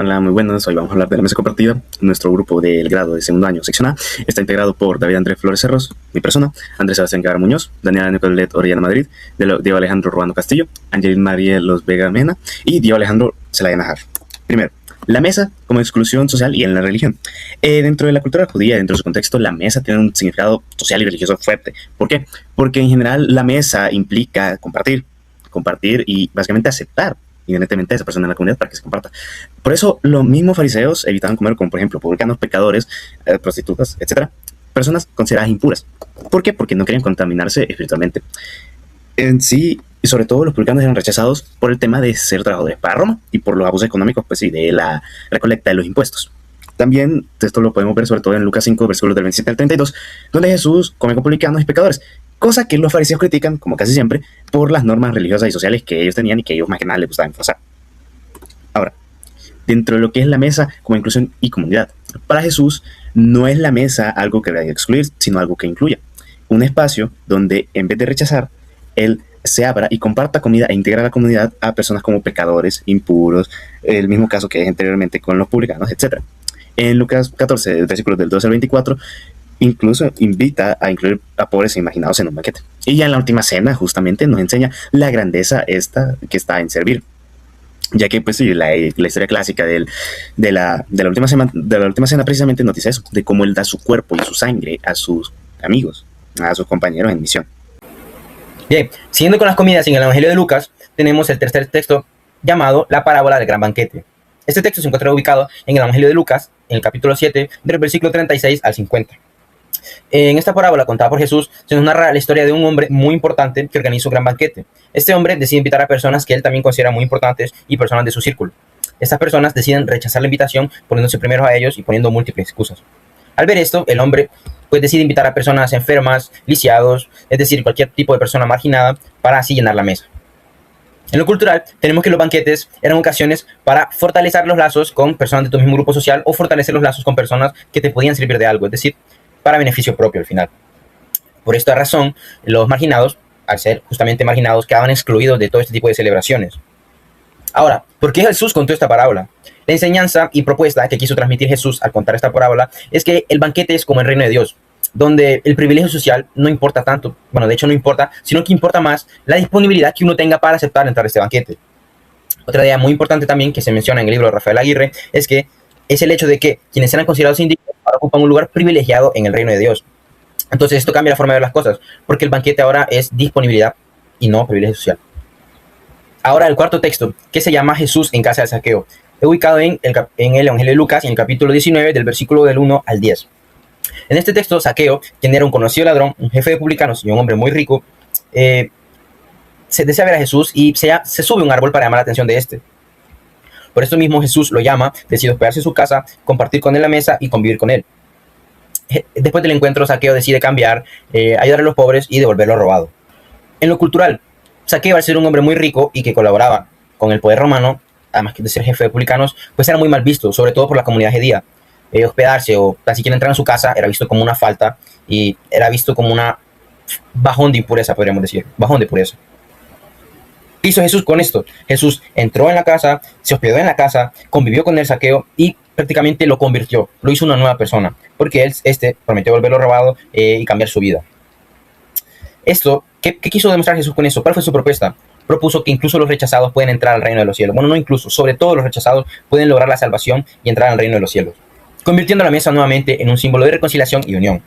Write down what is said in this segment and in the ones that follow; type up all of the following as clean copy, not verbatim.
Hola, muy buenas. Hoy vamos a hablar de la mesa compartida. Nuestro grupo del grado de segundo año, sección A, está integrado por David Andrés Flores Cerros, mi persona, Andrés Sebastián Guevara Muñoz, Daniela Nicolet Orellana Madrid, Diego Alejandro Ruano Castillo, Angelina María Los Vega Mena y Diego Alejandro Zelaya Najar. Primero, la mesa como exclusión social y en la religión. Dentro de la cultura judía, dentro de su contexto, la mesa tiene un significado social y religioso fuerte. ¿Por qué? Porque en general la mesa implica compartir y básicamente aceptar inherentemente a esa persona en la comunidad para que se comparta. Por eso los mismos fariseos evitaban comer con, por ejemplo, publicanos, pecadores, prostitutas, etcétera, personas consideradas impuras. ¿Por qué? Porque no querían contaminarse espiritualmente. En sí, y sobre todo los publicanos eran rechazados por el tema de ser trabajadores para Roma y por los abusos económicos, pues sí, de la recolecta de los impuestos. También esto lo podemos ver sobre todo en Lucas 5, versículos del 27 al 32, donde Jesús come con publicanos y pecadores, cosa que los fariseos critican, como casi siempre, por las normas religiosas y sociales que ellos tenían y que ellos más que nada les gustaba enforzar. Ahora, dentro de lo que es la mesa como inclusión y comunidad, para Jesús no es la mesa algo que vaya a excluir, sino algo que incluya. Un espacio donde en vez de rechazar, Él se abra y comparta comida e integra a la comunidad a personas como pecadores, impuros, el mismo caso que anteriormente con los publicanos, etc. En Lucas 14, versículos del 12 al 24, incluso invita a incluir a pobres e imaginados en un banquete. Y ya en la última cena justamente nos enseña la grandeza esta que está en servir. Ya que pues sí, la historia clásica de la última cena precisamente nos dice eso, de cómo Él da su cuerpo y su sangre a sus amigos, a sus compañeros en misión. Bien, siguiendo con las comidas en el Evangelio de Lucas, tenemos el tercer texto llamado la parábola del gran banquete. Este texto se encuentra ubicado en el Evangelio de Lucas, en el capítulo 7, del versículo 36 al 50. En esta parábola contada por Jesús se nos narra la historia de un hombre muy importante que organiza un gran banquete. Este hombre decide invitar a personas que él también considera muy importantes y personas de su círculo. Estas personas deciden rechazar la invitación poniéndose primero a ellos y poniendo múltiples excusas. Al ver esto, el hombre pues decide invitar a personas enfermas, lisiados, es decir, cualquier tipo de persona marginada, para así llenar la mesa. En lo cultural, tenemos que los banquetes eran ocasiones para fortalecer los lazos con personas de tu mismo grupo social o fortalecer los lazos con personas que te podían servir de algo, es decir, para beneficio propio al final. Por esta razón, los marginados, al ser justamente marginados, quedaban excluidos de todo este tipo de celebraciones. Ahora, ¿por qué Jesús contó esta parábola? La enseñanza y propuesta que quiso transmitir Jesús al contar esta parábola es que el banquete es como el reino de Dios, donde el privilegio social no importa tanto, bueno, de hecho no importa, sino que importa más la disponibilidad que uno tenga para aceptar entrar a este banquete. Otra idea muy importante también que se menciona en el libro de Rafael Aguirre es que es el hecho de que quienes eran considerados indignos ahora ocupan un lugar privilegiado en el reino de Dios. Entonces esto cambia la forma de ver las cosas, porque el banquete ahora es disponibilidad y no privilegio social. Ahora el cuarto texto, que se llama Jesús en casa de Zaqueo, es ubicado en el Evangelio de Lucas, en el capítulo 19, del versículo del 1 al 10. En este texto, Zaqueo, quien era un conocido ladrón, un jefe de publicanos y un hombre muy rico, se desea ver a Jesús y se sube a un árbol para llamar la atención de este. Por esto mismo Jesús lo llama, decide hospedarse en su casa, compartir con él la mesa y convivir con él. Después del encuentro, Zaqueo decide cambiar, ayudar a los pobres y devolver lo robado. En lo cultural, Zaqueo, al ser un hombre muy rico y que colaboraba con el poder romano, además de ser jefe de publicanos, pues era muy mal visto, sobre todo por la comunidad judía. Hospedarse o tan siquiera entrar en su casa era visto como una falta y era visto como una bajón de impureza, podríamos decir, bajón de pureza. ¿Qué hizo Jesús con esto? Jesús entró en la casa, se hospedó en la casa, convivió con el Zaqueo y prácticamente lo convirtió, lo hizo una nueva persona, porque él prometió volverlo robado y cambiar su vida. Esto, ¿qué quiso demostrar Jesús con eso? ¿Cuál fue su propuesta? Propuso que incluso los rechazados pueden entrar al reino de los cielos. Bueno, no incluso, sobre todo los rechazados pueden lograr la salvación y entrar al reino de los cielos, convirtiendo la mesa nuevamente en un símbolo de reconciliación y unión.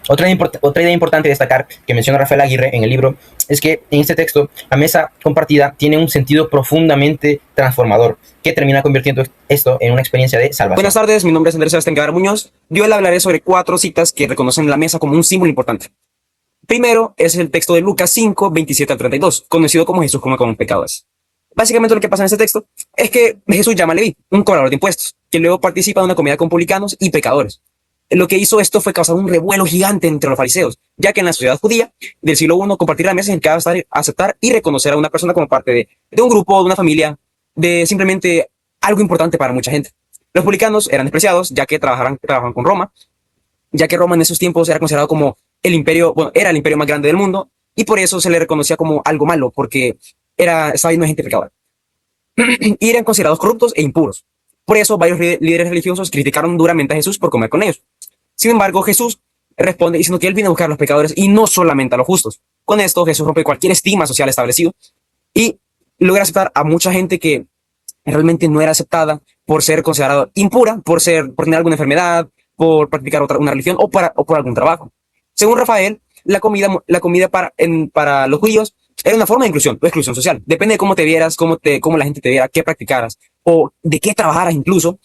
Otra idea importante de destacar que menciona Rafael Aguirre en el libro es que en este texto la mesa compartida tiene un sentido profundamente transformador que termina convirtiendo esto en una experiencia de salvación. Buenas tardes, mi nombre es Andrés Sebastián Guevara Muñoz. Yo le hablaré sobre 4 citas que reconocen la mesa como un símbolo importante. Primero es el texto de Lucas 5, 27 al 32, conocido como Jesús come con pecadores. Básicamente lo que pasa en este texto es que Jesús llama a Leví, un cobrador de impuestos, que luego participa de una comida con publicanos y pecadores. Lo que hizo esto fue causar un revuelo gigante entre los fariseos, ya que en la sociedad judía del siglo I compartir la mesa significaba aceptar y reconocer a una persona como parte de un grupo, de una familia, de simplemente algo importante para mucha gente. Los publicanos eran despreciados, ya que trabajaban con Roma, ya que Roma en esos tiempos era considerado como el imperio, bueno, era el imperio más grande del mundo, y por eso se le reconocía como algo malo, porque estaba lleno de gente pecadora. Y eran considerados corruptos e impuros. Por eso varios líderes religiosos criticaron duramente a Jesús por comer con ellos. Sin embargo, Jesús responde diciendo que él viene a buscar a los pecadores y no solamente a los justos. Con esto, Jesús rompe cualquier estigma social establecido y logra aceptar a mucha gente que realmente no era aceptada por ser considerada impura, por tener alguna enfermedad, por practicar una religión o por algún trabajo. Según Rafael, la comida para los judíos era una forma de inclusión o exclusión social. Depende de cómo te vieras, cómo la gente te viera, qué practicaras o de qué trabajaras incluso,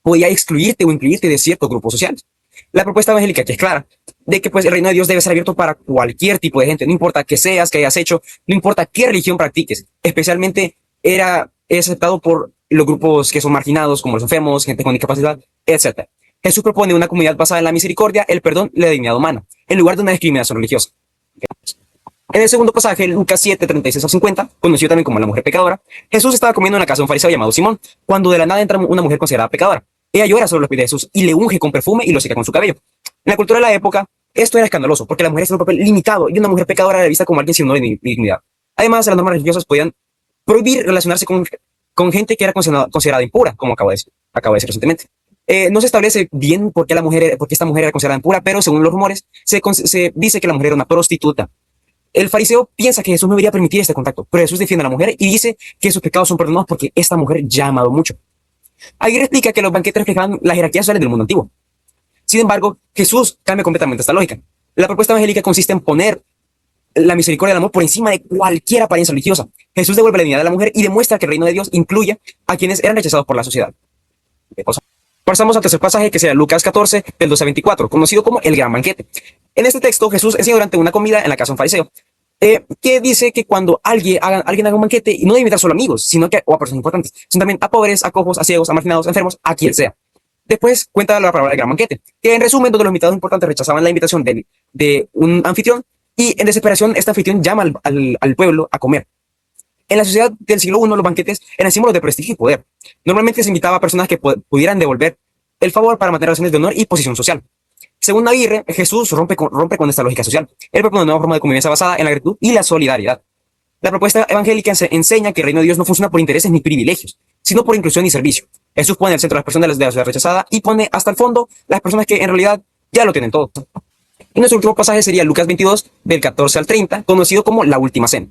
podía excluirte o incluirte de ciertos grupos sociales. La propuesta evangélica que es clara, de que pues el reino de Dios debe ser abierto para cualquier tipo de gente, no importa qué seas, qué hayas hecho, no importa qué religión practiques, especialmente es aceptado por los grupos que son marginados, como los enfermos, gente con discapacidad, etc. Jesús propone una comunidad basada en la misericordia, el perdón y la dignidad humana, en lugar de una discriminación religiosa. En el segundo pasaje, Lucas 7, 36 a 50, conocido también como la mujer pecadora, Jesús estaba comiendo en la casa de un fariseo llamado Simón, cuando de la nada entra una mujer considerada pecadora. Ella llora sobre los pies de Jesús y le unge con perfume y lo seca con su cabello. En la cultura de la época, esto era escandaloso, porque la mujer tenía un papel limitado y una mujer pecadora era vista como alguien sin honor y dignidad. Además, las normas religiosas podían prohibir relacionarse con gente que era considerada impura, como acabo de decir recientemente. No se establece bien por qué esta mujer era considerada impura, pero según los rumores, se dice que la mujer era una prostituta. El fariseo piensa que Jesús no debería permitir este contacto, pero Jesús defiende a la mujer y dice que sus pecados son perdonados porque esta mujer ya ha amado mucho. Aguirre explica que los banquetes reflejaban las jerarquías sociales del mundo antiguo. Sin embargo, Jesús cambia completamente esta lógica. La propuesta evangélica consiste en poner la misericordia y el amor por encima de cualquier apariencia religiosa. Jesús devuelve la dignidad de la mujer y demuestra que el reino de Dios incluye a quienes eran rechazados por la sociedad. Pasamos al tercer pasaje, que será Lucas 14, del 12 a 24, conocido como el gran banquete. En este texto, Jesús enseña durante una comida en la casa de un fariseo, que dice que cuando alguien haga un banquete, y no debe invitar solo a amigos, o a personas importantes, sino también a pobres, a cojos, a ciegos, a marginados, a enfermos, a quien sea. Después cuenta la parábola del gran banquete, que en resumen, donde los invitados importantes rechazaban la invitación de un anfitrión, y en desesperación, este anfitrión llama al pueblo a comer. En la sociedad del siglo I, los banquetes eran símbolos de prestigio y poder. Normalmente se invitaba a personas que pudieran devolver el favor para mantener relaciones de honor y posición social. Según Aguirre, Jesús rompe con esta lógica social. Él propone una nueva forma de convivencia basada en la gratitud y la solidaridad. La propuesta evangélica enseña que el reino de Dios no funciona por intereses ni privilegios, sino por inclusión y servicio. Jesús pone al centro a las personas de la sociedad rechazada y pone hasta el fondo las personas que en realidad ya lo tienen todo. Y nuestro último pasaje sería Lucas 22, del 14 al 30, conocido como la última cena.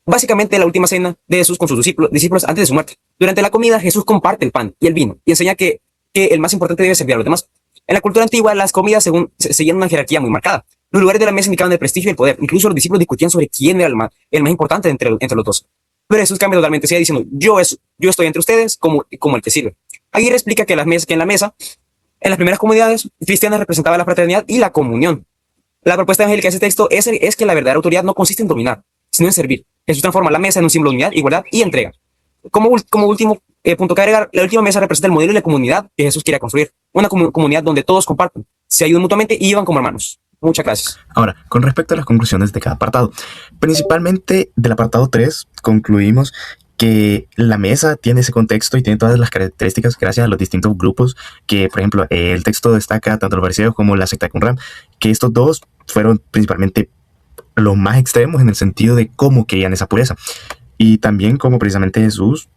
Básicamente la última cena de Jesús con sus discípulos antes de su muerte. Durante la comida, Jesús comparte el pan y el vino y enseña que el más importante debe servir a los demás. En la cultura antigua, las comidas seguían una jerarquía muy marcada. Los lugares de la mesa indicaban el prestigio y el poder. Incluso los discípulos discutían sobre quién era el más importante entre los dos. Pero Jesús cambia totalmente, sigue diciendo, yo estoy entre ustedes como el que sirve. Aguirre explica que en la mesa, en las primeras comunidades cristianas, representaba la fraternidad y la comunión. La propuesta evangélica de ese texto es que la verdadera autoridad no consiste en dominar, sino en servir. Jesús transforma la mesa en un símbolo de unidad, igualdad y entrega. Como último punto que agregar, la última mesa representa el modelo de la comunidad que Jesús quiere construir. Una comunidad donde todos comparten, se ayudan mutuamente y vivan como hermanos. Muchas gracias. Ahora, con respecto a las conclusiones de cada apartado, principalmente del apartado 3, concluimos que la mesa tiene ese contexto y tiene todas las características gracias a los distintos grupos que, por ejemplo, el texto destaca tanto los fariseos como la secta de Qumran, que estos dos fueron principalmente los más extremos en el sentido de cómo querían esa pureza. Y también como precisamente Jesús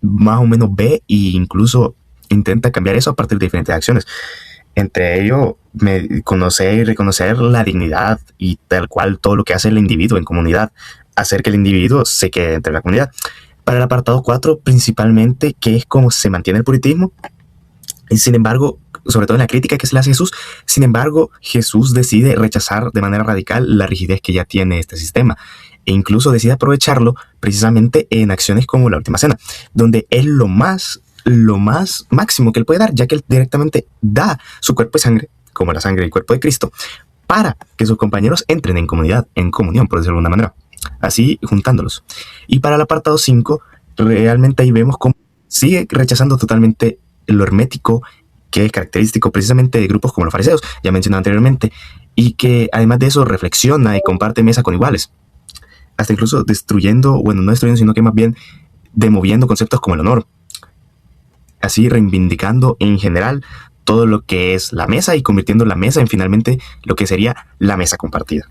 más o menos ve e incluso intenta cambiar eso a partir de diferentes acciones. Entre ello, conocer y reconocer la dignidad y tal cual todo lo que hace el individuo en comunidad, hacer que el individuo se quede entre la comunidad. Para el apartado 4, principalmente, que es cómo se mantiene el puritanismo, y sin embargo, sobre todo en la crítica que se le hace a Jesús, sin embargo, Jesús decide rechazar de manera radical la rigidez que ya tiene este sistema, e incluso decide aprovecharlo precisamente en acciones como la última cena, donde es lo más máximo que él puede dar, ya que él directamente da su cuerpo y sangre, como la sangre y el cuerpo de Cristo, para que sus compañeros entren en comunión, por decirlo de alguna manera, así juntándolos. Y para el apartado 5, realmente ahí vemos cómo sigue rechazando totalmente lo hermético, que es característico precisamente de grupos como los fariseos, ya mencionado anteriormente, y que además de eso reflexiona y comparte mesa con iguales, hasta incluso destruyendo, bueno, no destruyendo, sino que más bien demoviendo conceptos como el honor, así reivindicando en general todo lo que es la mesa y convirtiendo la mesa en finalmente lo que sería la mesa compartida.